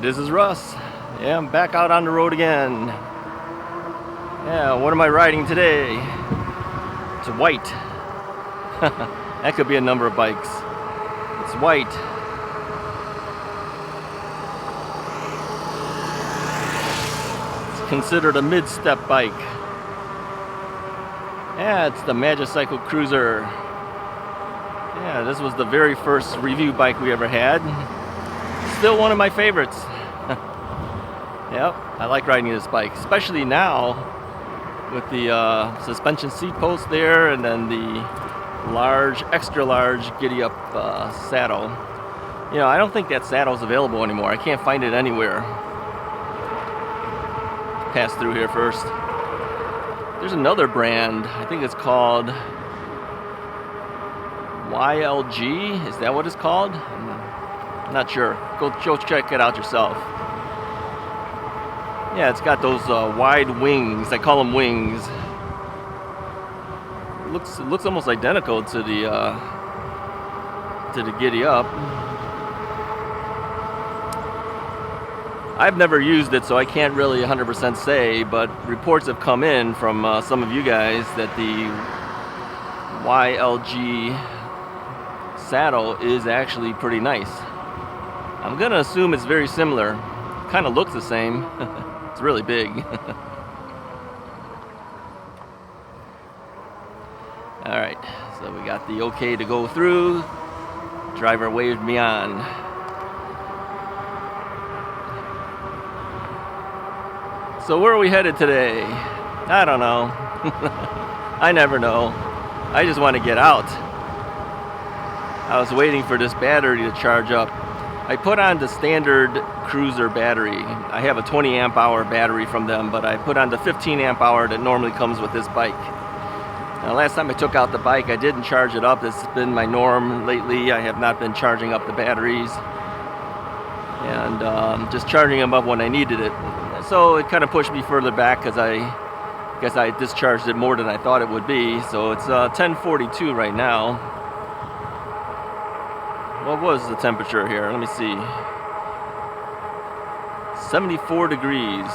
this is Russ. Yeah, I'm back out on the road again. Yeah, what am I riding today? It's white. That could be a number of bikes. It's white. It's considered a mid-step bike. Yeah, it's the Magicycle Cruiser. Yeah, this was the very first review bike we ever had. Still one of my favorites. Yep, I like riding this bike, especially now with the suspension seat post there, and then the large, extra large Giddy Up saddle. You know, I don't think that saddle is available anymore. I can't find it anywhere. Pass through here first. There's another brand. I think it's called YLG. Is that what it's called? I'm not sure. Go check it out yourself. Yeah, it's got those wide wings. I call them wings. It looks almost identical to the Giddy Up. I've never used it, so I can't really 100% say, but reports have come in from some of you guys that the YLG saddle is actually pretty nice. I'm gonna assume it's very similar. Kind of looks the same. It's really big. Alright, so we got the okay to go through. Driver waved me on. So where are we headed today? I don't know. I never know. I just want to get out. I was waiting for this battery to charge up. I put on the standard cruiser battery. I have a 20 amp hour battery from them, but I put on the 15 amp hour that normally comes with this bike. Now, last time I took out the bike, I didn't charge it up. It's been my norm lately. I have not been charging up the batteries and just charging them up when I needed it. So it kind of pushed me further back because I guess I discharged it more than I thought it would be. So it's 10:42 right now. What was the temperature here? Let me see. 74 degrees.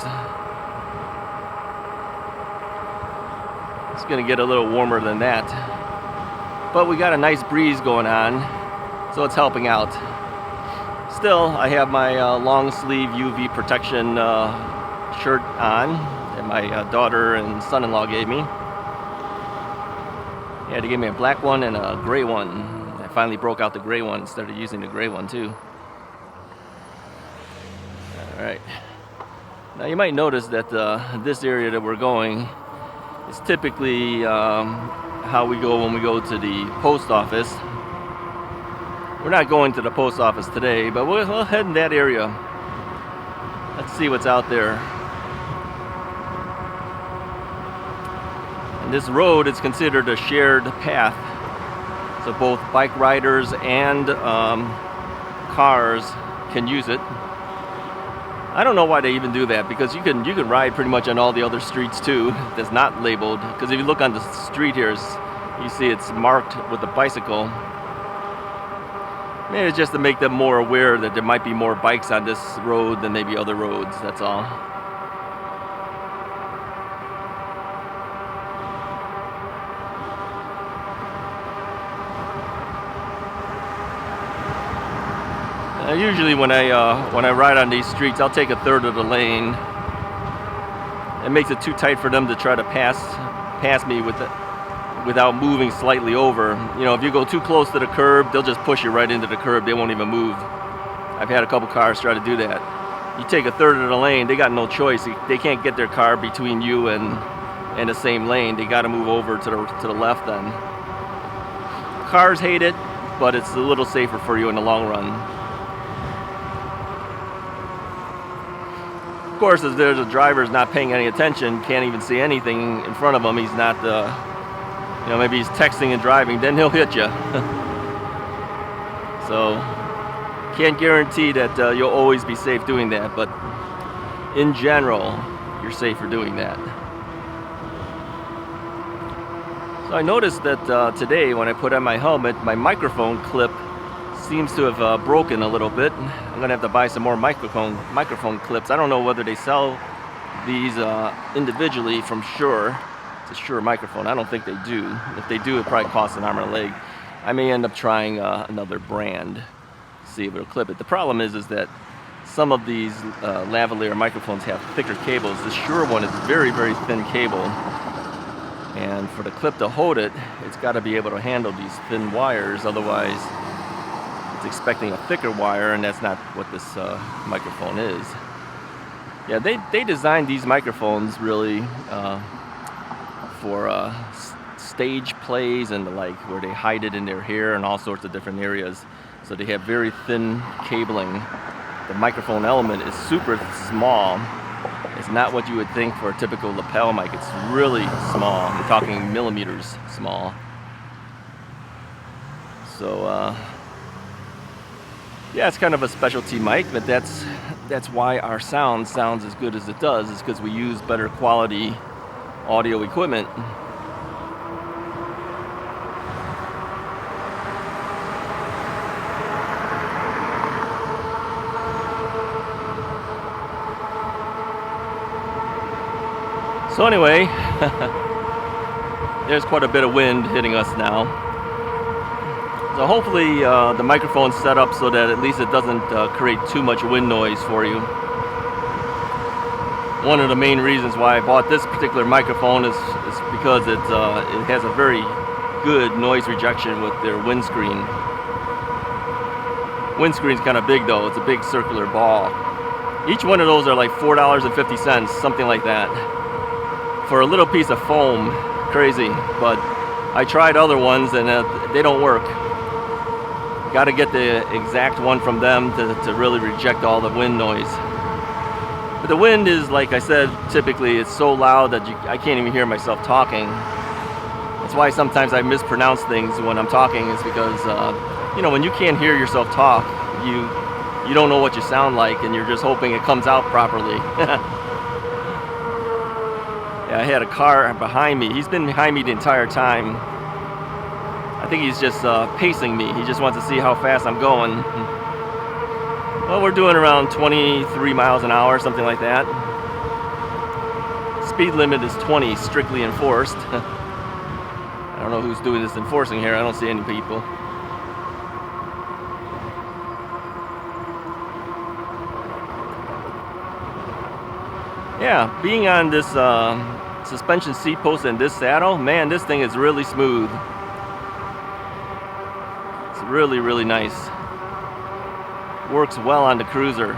It's gonna get a little warmer than that. But we got a nice breeze going on, so it's helping out. Still, I have my long sleeve UV protection shirt on that my daughter and son-in-law gave me. Yeah, they gave me a black one and a gray one. I finally broke out the gray one and started using the gray one too. Alright. Now you might notice that this area that we're going is typically how we go when we go to the post office. We're not going to the post office today, but we'll head in that area. Let's see what's out there. And this road is considered a shared path. So both bike riders and cars can use it. I don't know why they even do that, because you can ride pretty much on all the other streets too that's not labeled. Because if you look on the street here, you see it's marked with a bicycle. Maybe it's just to make them more aware that there might be more bikes on this road than maybe other roads, that's all. Usually when I ride on these streets, I'll take a third of the lane. It makes it too tight for them to try to pass me without moving slightly over. You know, if you go too close to the curb, they'll just push you right into the curb. They won't even move. I've had a couple cars try to do that. You take a third of the lane, they got no choice. They can't get their car between you and the same lane. They got to move over to the left then. Cars hate it, but it's a little safer for you in the long run. Of course, if there's a driver who's not paying any attention, can't even see anything in front of him, he's not, you know, maybe he's texting and driving, then he'll hit you. So, can't guarantee that you'll always be safe doing that, but in general, you're safe for doing that. So I noticed that today when I put on my helmet, my microphone clip seems to have broken a little bit. I'm gonna have to buy some more microphone clips. I don't know whether they sell these individually from Shure. It's a Shure microphone. I don't think they do. If they do, it probably costs an arm and a leg. I may end up trying another brand, see if it'll clip it. The problem is that some of these lavalier microphones have thicker cables. The Shure one is very, very thin cable. And for the clip to hold it, it's got to be able to handle these thin wires. Otherwise, it's expecting a thicker wire, and that's not what this microphone is. Yeah, they designed these microphones really for stage plays and the like, where they hide it in their hair and all sorts of different areas. So they have very thin cabling. The microphone element is super small. It's not what you would think for a typical lapel mic. It's really small. I'm talking millimeters small. So yeah, it's kind of a specialty mic, but that's why our sounds as good as it does, is because we use better quality audio equipment. So anyway, there's quite a bit of wind hitting us now. So hopefully the microphone's set up so that at least it doesn't create too much wind noise for you. One of the main reasons why I bought this particular microphone is because it has a very good noise rejection with their windscreen. Windscreen's kind of big though. It's a big circular ball. Each one of those are like $4.50, something like that. For a little piece of foam. Crazy. But I tried other ones and they don't work. Got to get the exact one from them to really reject all the wind noise. But the wind is, like I said, typically it's so loud that I can't even hear myself talking. That's why sometimes I mispronounce things when I'm talking, is because you know, when you can't hear yourself talk, you don't know what you sound like, and you're just hoping it comes out properly. Yeah, I had a car behind me. He's been behind me the entire time. I think he's just pacing me. He just wants to see how fast I'm going. Well, we're doing around 23 miles an hour, something like that. Speed limit is 20, strictly enforced. I don't know who's doing this enforcing here. I don't see any people. Yeah, being on this suspension seat post and this saddle, man, this thing is really smooth. It's really, really nice. Works well on the Cruiser.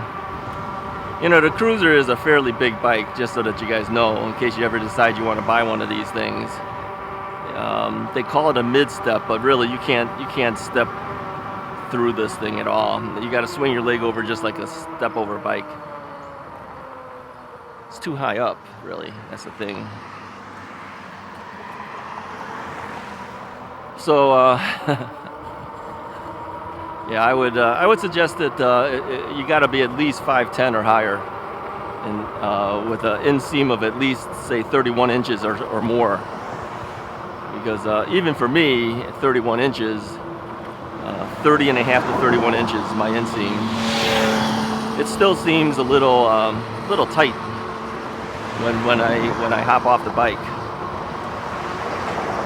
You know, the Cruiser is a fairly big bike, just so that you guys know, in case you ever decide you want to buy one of these things. They call it a mid-step, but really you can't step through this thing at all. You got to swing your leg over just like a step-over bike. It's too high up, really. That's the thing. So, yeah, I would suggest that you got to be at least 5'10" or higher, and with an inseam of at least, say, 31 inches or more. Because even for me, 31 inches, 30 and a half to 31 inches, my inseam, it still seems a little tight when I hop off the bike.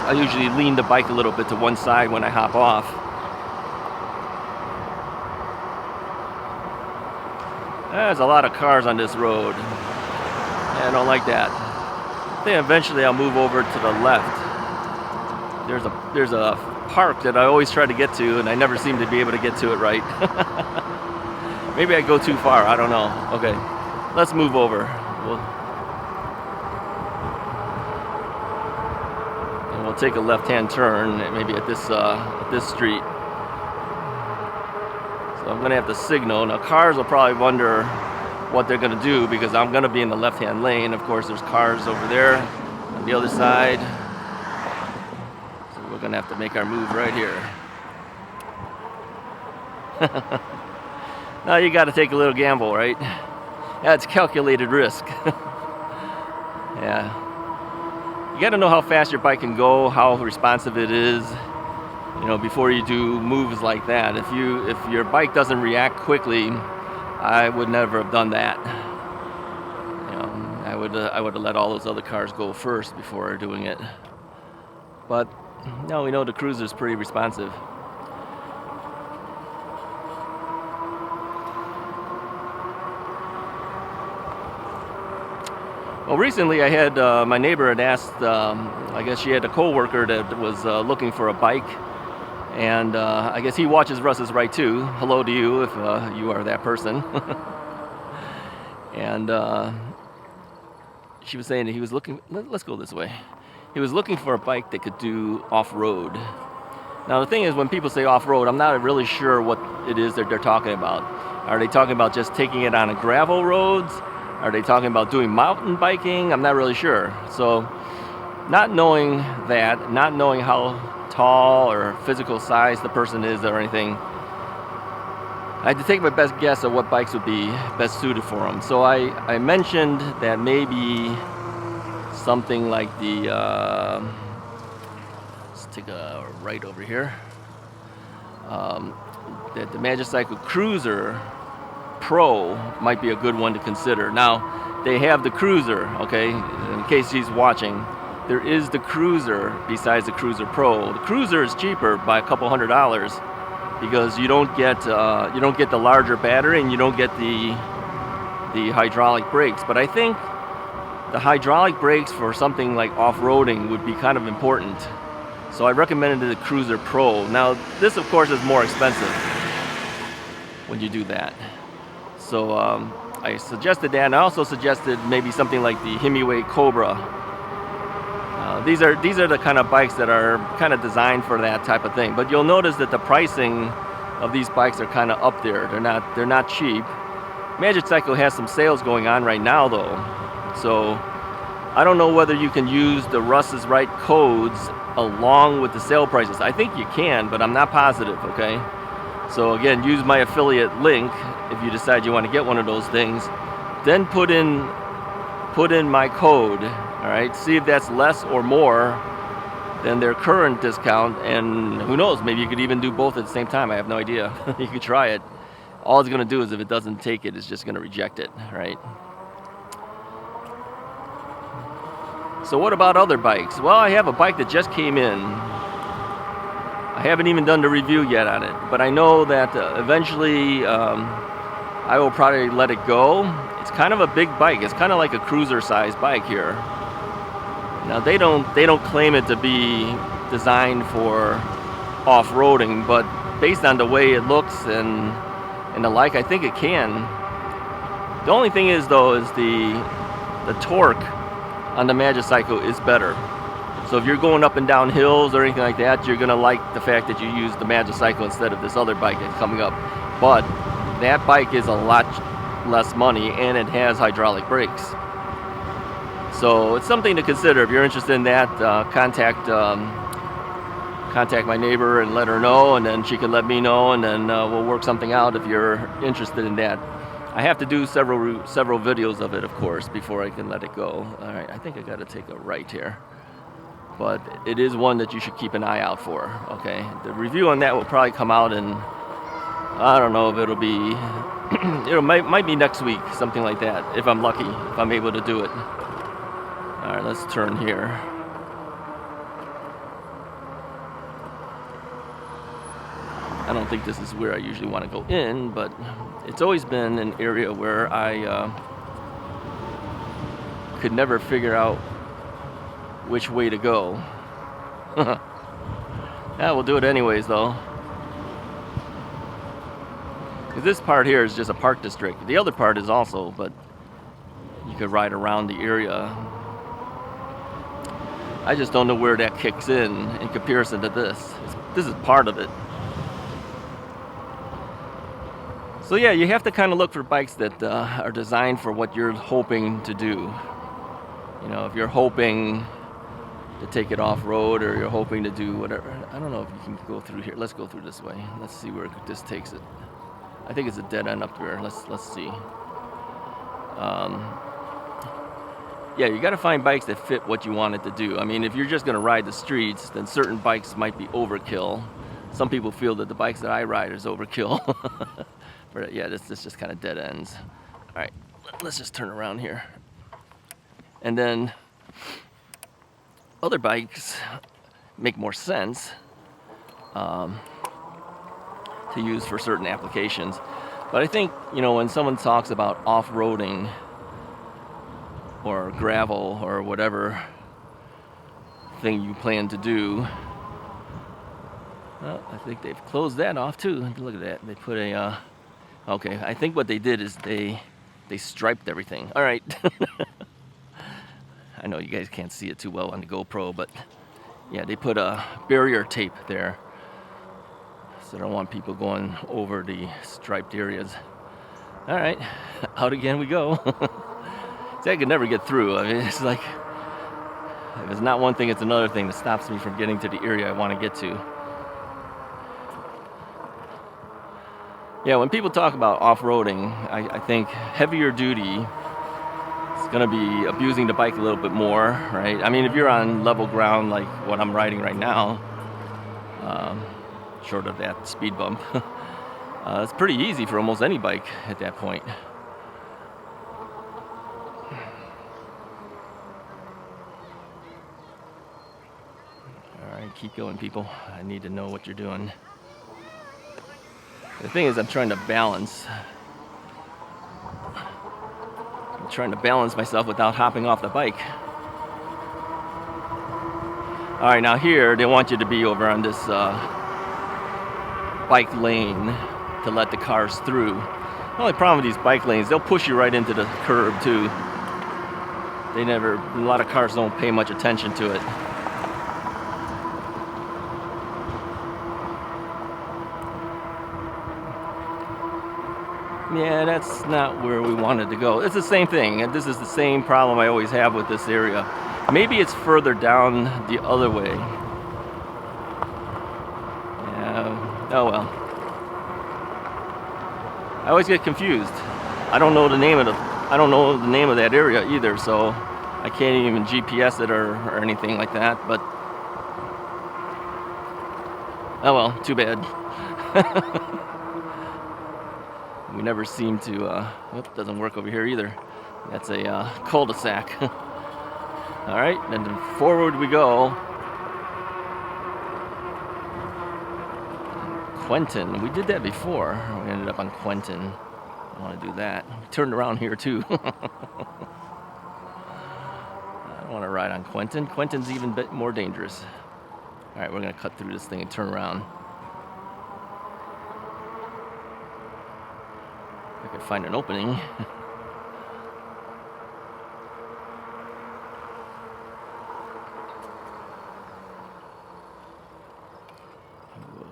I usually lean the bike a little bit to one side when I hop off. There's a lot of cars on this road. I don't like that. I think eventually I'll move over to the left. There's a park that I always try to get to, and I never seem to be able to get to it right. Maybe I go too far. I don't know. Okay, let's move over. We'll take a left-hand turn, maybe at this street. So I'm gonna have to signal. Now cars will probably wonder what they're gonna do, because I'm gonna be in the left-hand lane. Of course, there's cars over there on the other side. So we're gonna have to make our move right here. Now you gotta take a little gamble, right? Yeah, it's calculated risk. Yeah. You got to know how fast your bike can go, how responsive it is. you know, before you do moves like that. If your bike doesn't react quickly, I would never have done that. You know, I would have let all those other cars go first before doing it. But no, we know the Cruiser's pretty responsive. Well, recently I had my neighbor had asked. I guess she had a coworker that was looking for a bike, and I guess he watches RUSSISRIGHT too. Hello to you if you are that person. And she was saying that he was looking. Let's go this way. He was looking for a bike that could do off-road. Now the thing is, when people say off-road, I'm not really sure what it is that they're talking about. Are they talking about just taking it on a gravel roads? Are they talking about doing mountain biking? I'm not really sure. So not knowing that, not knowing how tall or physical size the person is or anything, I had to take my best guess at what bikes would be best suited for them. So I mentioned that maybe something like the, let's take a right over here, that the Magicycle Cruiser Pro might be a good one to consider. Now, they have the Cruiser, okay, in case he's watching. There is the Cruiser besides the Cruiser Pro. The Cruiser is cheaper by a couple $100 because you don't get the larger battery and you don't get the hydraulic brakes. But I think the hydraulic brakes for something like off-roading would be kind of important. So I recommended the Cruiser Pro. Now, this of course is more expensive when you do that. So I suggested that, and I also suggested maybe something like the Himiway Cobra. These are the kind of bikes that are kind of designed for that type of thing. But you'll notice that the pricing of these bikes are kind of up there. They're not cheap. Magicycle has some sales going on right now though. So I don't know whether you can use the RUSSISRIGHT codes along with the sale prices. I think you can, but I'm not positive, okay? So again, use my affiliate link if you decide you want to get one of those things. Then put in my code, all right? See if that's less or more than their current discount, and who knows, maybe you could even do both at the same time. I have no idea. You could try it. All it's going to do is if it doesn't take it, it's just going to reject it, right? So what about other bikes? Well, I have a bike that just came in. I haven't even done the review yet on it, but I know that eventually I will probably let it go. It's kind of a big bike. It's kind of like a cruiser-sized bike here. Now they don't claim it to be designed for off-roading, but based on the way it looks and the like, I think it can. The only thing is though is the torque on the Magicycle is better. So if you're going up and down hills or anything like that, you're gonna like the fact that you use the Magicycle instead of this other bike that's coming up. But that bike is a lot less money and it has hydraulic brakes. So it's something to consider. If you're interested in that, contact my neighbor and let her know, and then she can let me know, and then we'll work something out if you're interested in that. I have to do several videos of it, of course, before I can let it go. All right, I think I got to take a right here. But it is one that you should keep an eye out for, okay? The review on that will probably come out in, I don't know if it'll be, it might be next week, something like that, if I'm lucky, if I'm able to do it. All right, let's turn here. I don't think this is where I usually want to go in, but it's always been an area where I could never figure out which way to go. Yeah, we'll do it anyways though. This part here is just a park district. The other part is also, but you could ride around the area. I just don't know where that kicks in comparison to this. This is part of it. So yeah, you have to kind of look for bikes that are designed for what you're hoping to do. You know, if you're hoping to take it off-road, or you're hoping to do whatever. I don't know if you can go through here. Let's go through this way. Let's see where this takes it. I think it's a dead end up there. Let's see. Yeah, you got to find bikes that fit what you want it to do. I mean, if you're just going to ride the streets, then certain bikes might be overkill. some people feel that the bikes that I ride is overkill. But yeah, this just kind of dead ends. All right, let's just turn around here. And then other bikes make more sense to use for certain applications. But I think, you know, when someone talks about off-roading or gravel or whatever thing you plan to do, well, I think they've closed that off too. Look at that. They put a, okay, I think what they did is they striped everything. All right. I know you guys can't see it too well on the GoPro, but yeah, they put a barrier tape there. So I don't want people going over the striped areas. All right, out again we go. See, I could never get through. I mean, it's like, if it's not one thing, it's another thing that stops me from getting to the area I want to get to. Yeah, when people talk about off-roading, I think heavier duty is going to be abusing the bike a little bit more, right? I mean, if you're on level ground like what I'm riding right now, short of that speed bump, it's pretty easy for almost any bike at that point. All right, keep going, people. I need to know what you're doing. The thing is, I'm trying to balance. I'm trying to balance myself without hopping off the bike. All right, now here, they want you to be over on this bike lane to let the cars through. The only problem with these bike lanes, they'll push you right into the curb too. A lot of cars don't pay much attention to it. Yeah, that's not where we wanted to go. It's the same thing, and this is the same problem I always have with this area. Maybe it's further down the other way. Yeah, oh well. I always get confused. I don't know the name of that area either, so I can't even GPS it or anything like that. But oh well, too bad. We never seem to. Doesn't work over here either. That's a cul-de-sac. All right, and then forward we go. Quentin, we did that before. We ended up on Quentin. I want to do that. We turned around here too. I don't want to ride on Quentin. Quentin's even a bit more dangerous. All right, we're gonna cut through this thing and turn around. If I can find an opening.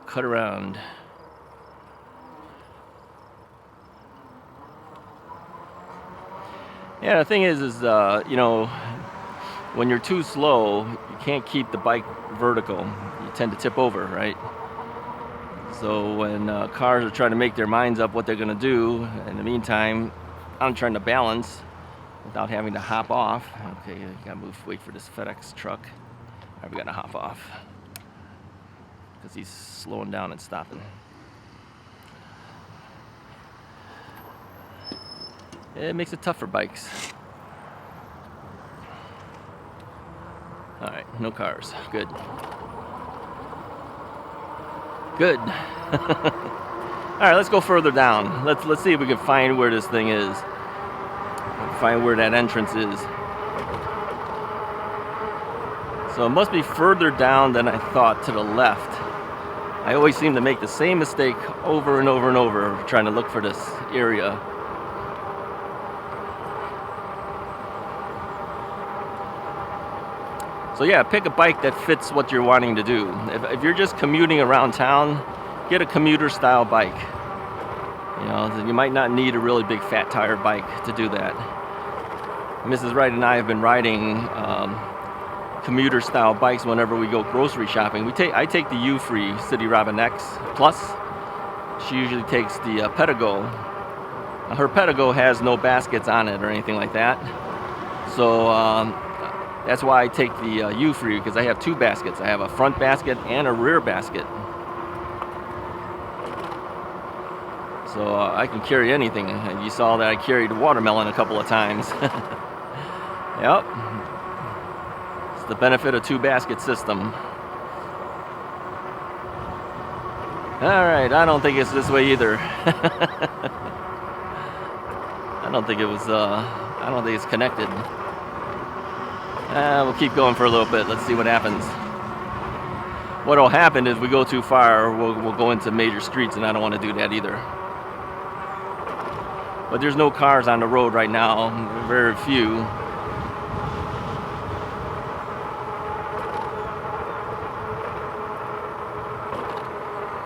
Cut around. Yeah, the thing is you know, when you're too slow, you can't keep the bike vertical. You tend to tip over, right? So when cars are trying to make their minds up what they're going to do, in the meantime, I'm trying to balance without having to hop off. Okay, you gotta wait for this FedEx truck. All right, we gotta hop off because he's slowing down and stopping. It makes it tough for bikes. All right, no cars. Good. Good. All right, let's go further down. Let's see if we can find where this thing is. Find where that entrance is. So it must be further down than I thought, to the left. I always seem to make the same mistake over and over and over trying to look for this area. So yeah, pick a bike that fits what you're wanting to do. If you're just commuting around town, get a commuter style bike. You know, you might not need a really big fat tire bike to do that. Mrs. Wright and I have been riding commuter style bikes whenever we go grocery shopping. I take the Euphree City Robin X Plus. She usually takes the Pedigo. Her Pedigo has no baskets on it or anything like that. So that's why I take the Euphree, because I have two baskets. I have a front basket and a rear basket. So I can carry anything. You saw that I carried a watermelon a couple of times. Yep. It's the benefit of 2-basket system. Alright, I don't think it's this way either. I don't think it's connected. We'll keep going for a little bit. Let's see what happens. What'll happen is we go too far, we'll go into major streets, and I don't want to do that either. But there's no cars on the road right now, very few.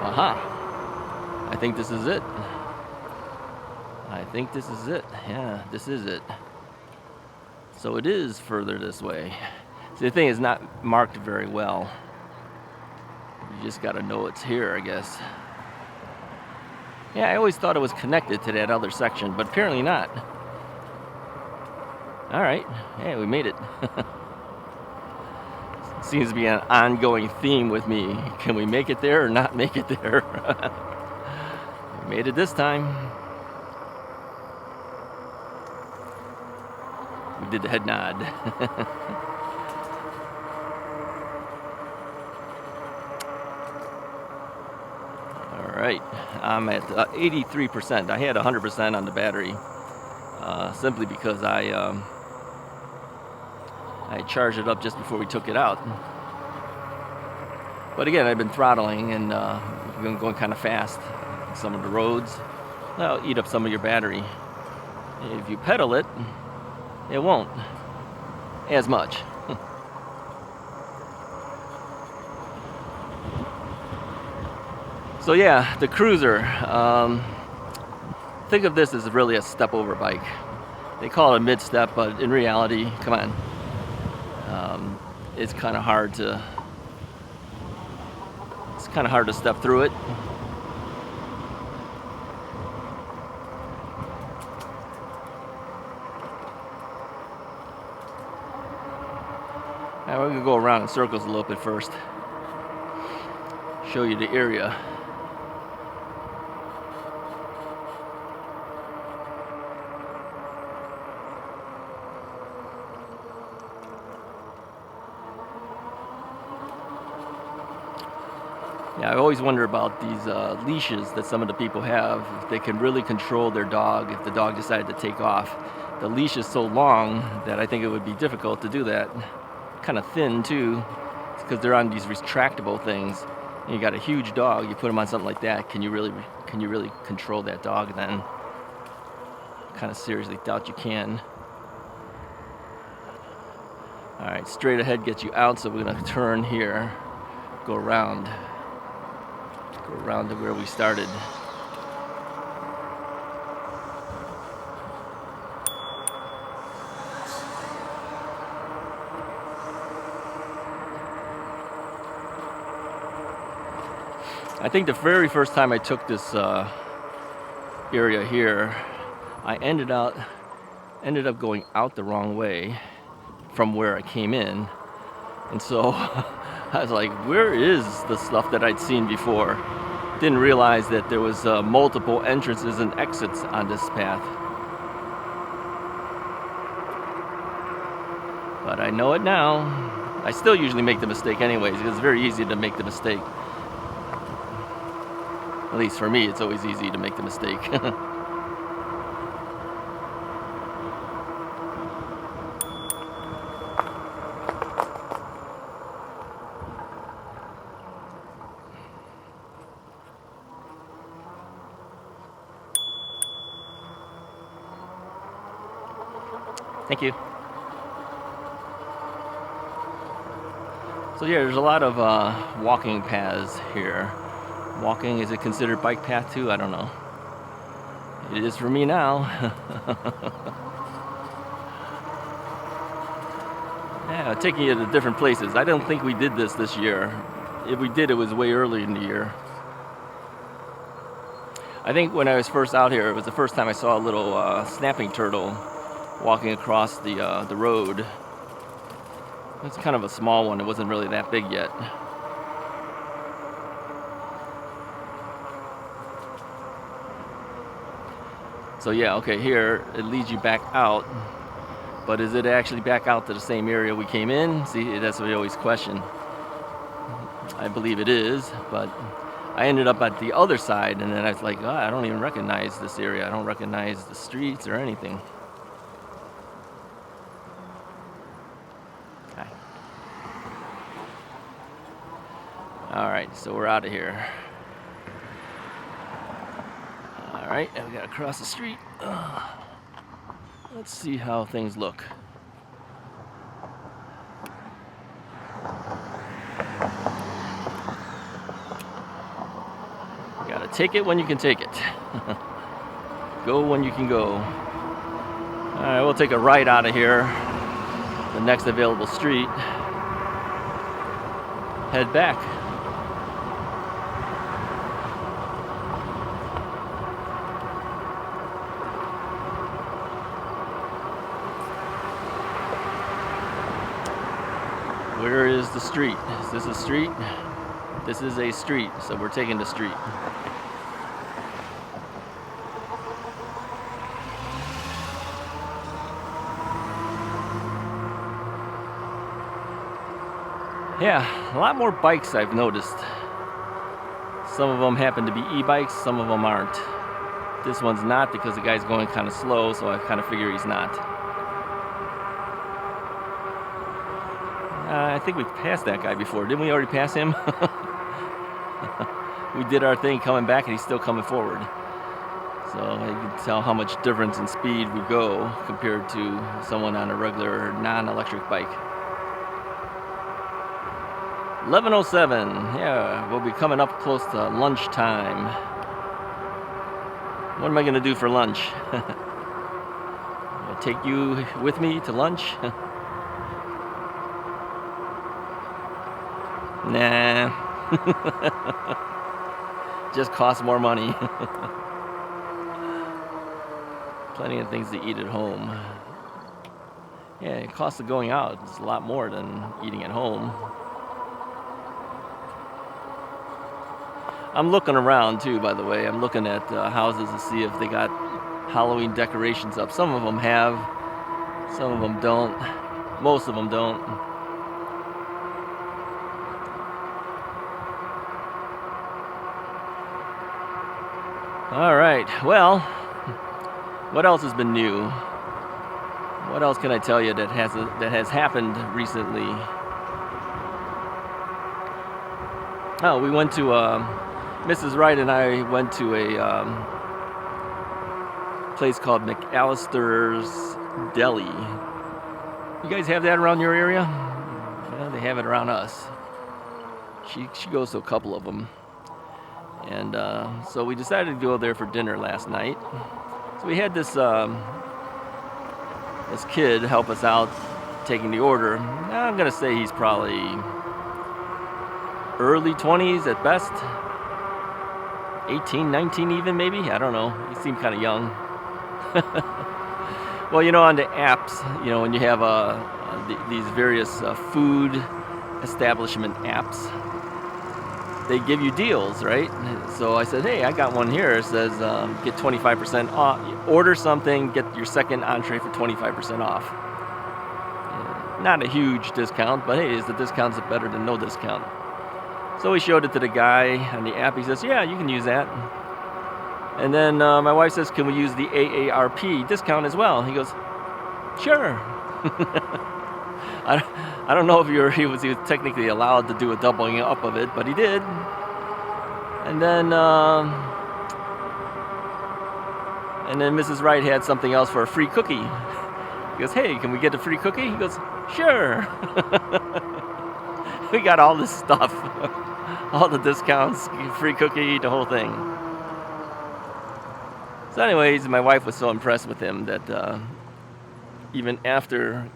Aha! I think this is it. I think this is it. Yeah, this is it. So it is further this way. See, the thing is not marked very well. You just gotta know it's here, I guess. Yeah, I always thought it was connected to that other section, but apparently not. Alright, hey, we made it. Seems to be an ongoing theme with me. Can we make it there or not make it there? We made it this time. We did the head nod. Alright, I'm at 83%. I had 100% on the battery, simply because I charged it up just before we took it out. But again, I've been throttling and been going kind of fast. Some of the roads, that'll eat up some of your battery. If you pedal it, it won't as much. So yeah, the Cruiser. Think of this as really a step-over bike. They call it a mid-step, but in reality, come on, it's kind of hard to. It's kind of hard to step through it. Now we're gonna go around in circles a little bit first. Show you the area. Yeah, I always wonder about these leashes that some of the people have. If they can really control their dog if the dog decided to take off. The leash is so long that I think it would be difficult to do that. Kind of thin too, because they're on these retractable things. And you got a huge dog. You put him on something like that. Can you really control that dog then? Kind of seriously doubt you can. All right, straight ahead gets you out, so we're gonna turn here, go around to where we started. I think the very first time I took this area here, I ended up going out the wrong way from where I came in, and so I was like, where is the stuff that I'd seen before? Didn't realize that there was multiple entrances and exits on this path. But I know it now. I still usually make the mistake anyways, because it's very easy to make the mistake. At least for me, it's always easy to make the mistake. Thank you. So yeah, there's a lot of walking paths here. Walking, is it considered bike path too? I don't know. It is for me now. Yeah, taking you to different places. I don't think we did this year. If we did, it was way early in the year. I think when I was first out here, it was the first time I saw a little snapping turtle walking across the road. It's kind of a small one. It wasn't really that big yet. So yeah, okay, here it leads you back out. But is it actually back out to the same area we came in? See, that's what we always question. I believe it is, but I ended up at the other side, and then I was like, oh, I don't even recognize this area. I don't recognize the streets or anything. Hi. All right, so we're out of here. All right, and we gotta cross the street. Let's see how things look. Gotta take it when you can take it. Go when you can go. All right, we'll take a right out of here. The next available street. Head back. Where is the street? Is this a street? This is a street, so we're taking the street. Yeah, a lot more bikes I've noticed. Some of them happen to be e-bikes, some of them aren't. This one's not because the guy's going kind of slow, so I kind of figure he's not. I think we passed that guy before. Didn't we already pass him? We did our thing coming back and he's still coming forward. So you can tell how much difference in speed we go compared to someone on a regular non-electric bike. 11:07. Yeah, we'll be coming up close to lunchtime. What am I going to do for lunch? I'll take you with me to lunch? Nah. Just costs more money. Plenty of things to eat at home. Yeah, the cost of going out is a lot more than eating at home. I'm looking around too, by the way. I'm looking at houses to see if they got Halloween decorations up. Some of them have, some of them don't. Most of them don't. All right, well, what else has been new? What else can I tell you that has happened recently? Oh, we went to Mrs. Wright and I went to a place called McAllisters Deli. You guys have that around your area? Yeah, they have it around us. She goes to a couple of them. And so we decided to go there for dinner last night. So we had this this kid help us out taking the order. I'm going to say he's probably early 20s at best. 18, 19 even maybe. I don't know. He seemed kind of young. Well, you know, on the apps, you know, when you have these various food establishment apps, they give you deals, right? So I said, hey, I got one here. It says get 25% off. Order something, get your second entree for 25% off. Not a huge discount, but hey, is the discount's better than no discount? So we showed it to the guy on the app. He says, yeah, you can use that. And then my wife says, can we use the AARP discount as well? He goes, sure. I don't know if he was technically allowed to do a doubling up of it, but he did. And then Mrs. Wright had something else for a free cookie. He goes, hey, can we get a free cookie? He goes, sure. We got all this stuff, all the discounts, free cookie, the whole thing. So anyways, my wife was so impressed with him that even after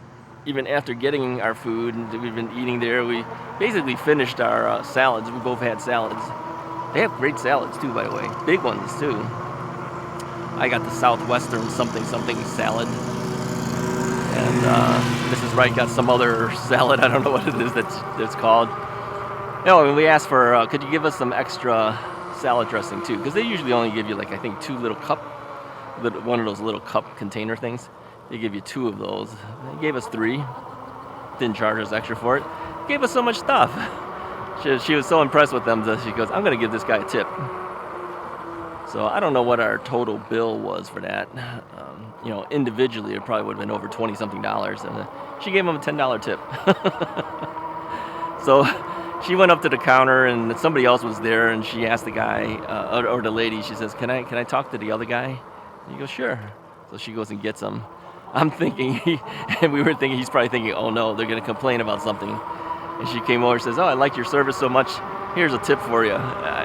getting our food and we've been eating there, we basically finished our salads. We both had salads. They have great salads too, by the way. Big ones too. I got the Southwestern something salad. And Mrs. Wright got some other salad. I don't know what it is that's called. No, and we asked for, could you give us some extra salad dressing too? Because they usually only give you like, I think 2 little one of those little cup container things. They give you 2 of those. They gave us 3. Didn't charge us extra for it. Gave us so much stuff. She was so impressed with them that she goes, I'm going to give this guy a tip. So I don't know what our total bill was for that. You know, individually it probably would have been over $20-something. And she gave him a $10 tip. So she went up to the counter and somebody else was there, and she asked the guy or the lady. She says, "Can I talk to the other guy?" And he goes, "Sure." So she goes and gets him. I'm thinking, and we were thinking, he's probably thinking, "Oh no, they're going to complain about something." And she came over and says, "Oh, I like your service so much. Here's a tip for you."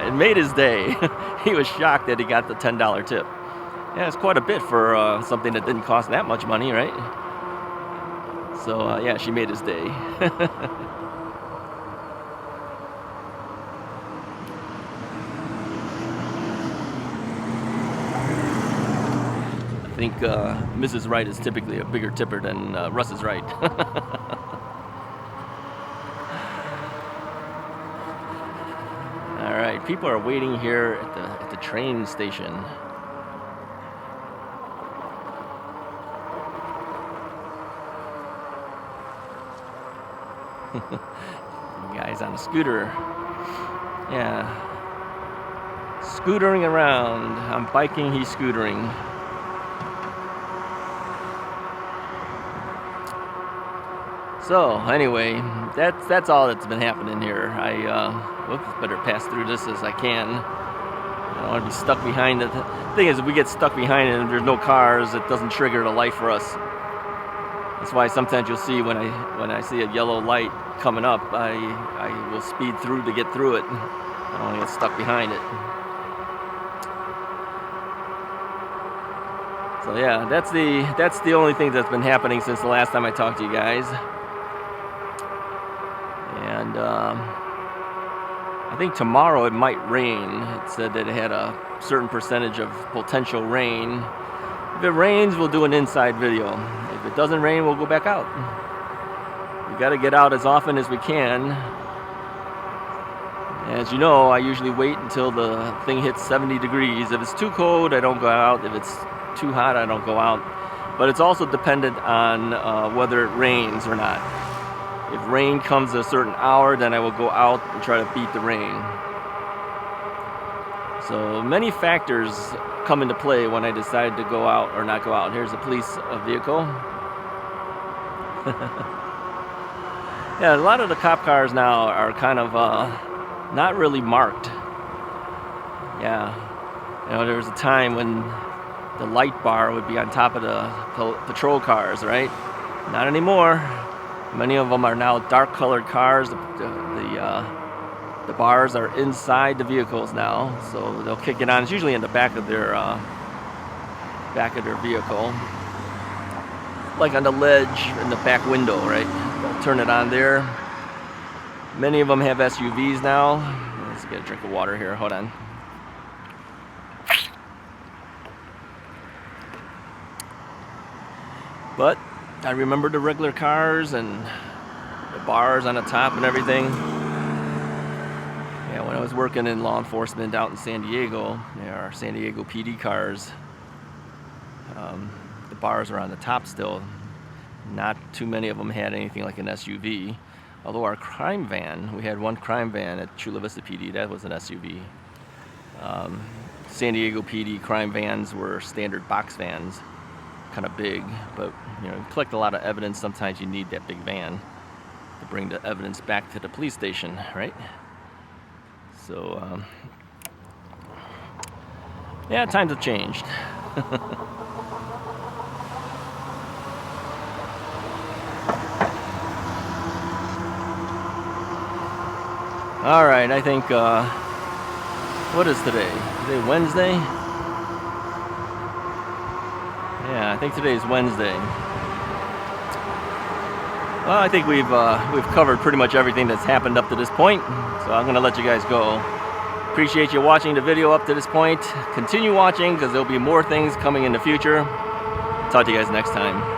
It made his day. He was shocked that he got the $10 tip. Yeah, it's quite a bit for something that didn't cost that much money, right? So yeah, she made his day. I think Mrs. Wright is typically a bigger tipper than Russ is right. All right, people are waiting here at the train station. Guys on a scooter. Yeah. Scootering around. I'm biking, he's scootering. So anyway, that's all that's been happening here. I better pass through this as I can. I don't want to be stuck behind it. The thing is, if we get stuck behind it and there's no cars, it doesn't trigger the light for us. That's why sometimes you'll see when I see a yellow light coming up, I will speed through to get through it. I don't want to get stuck behind it. So yeah, that's the only thing that's been happening since the last time I talked to you guys. And I think tomorrow it might rain. It said that it had a certain percentage of potential rain. If it rains, we'll do an inside video. If it doesn't rain, we'll go back out. We got to get out as often as we can. As you know, I usually wait until the thing hits 70 degrees. If it's too cold, I don't go out. If it's too hot, I don't go out. But it's also dependent on whether it rains or not. If rain comes at a certain hour, then I will go out and try to beat the rain. So many factors come into play when I decide to go out or not go out. Here's a police vehicle. Yeah, a lot of the cop cars now are kind of not really marked. Yeah, you know, there was a time when the light bar would be on top of the patrol cars, right? Not anymore. Many of them are now dark colored cars. The bars are inside the vehicles now, so they'll kick it on. It's usually in the back of their vehicle, like on the ledge in the back window, right? They'll turn it on there. Many of them have SUVs now. Let's get a drink of water here. Hold on. But I remember the regular cars and the bars on the top and everything. Yeah, when I was working in law enforcement out in San Diego, our San Diego PD cars, the bars are on the top still. Not too many of them had anything like an SUV. Although our crime van, we had one crime van at Chula Vista PD, that was an SUV. San Diego PD crime vans were standard box vans, kind of big, but you know, you collect a lot of evidence. Sometimes you need that big van to bring the evidence back to the police station, right? So yeah, times have changed. All right, I think what is today? Today Wednesday? Yeah, I think today's Wednesday. Well, I think we've covered pretty much everything that's happened up to this point, so I'm gonna let you guys go. Appreciate you watching the video up to this point. Continue watching because there'll be more things coming in the future. Talk to you guys next time.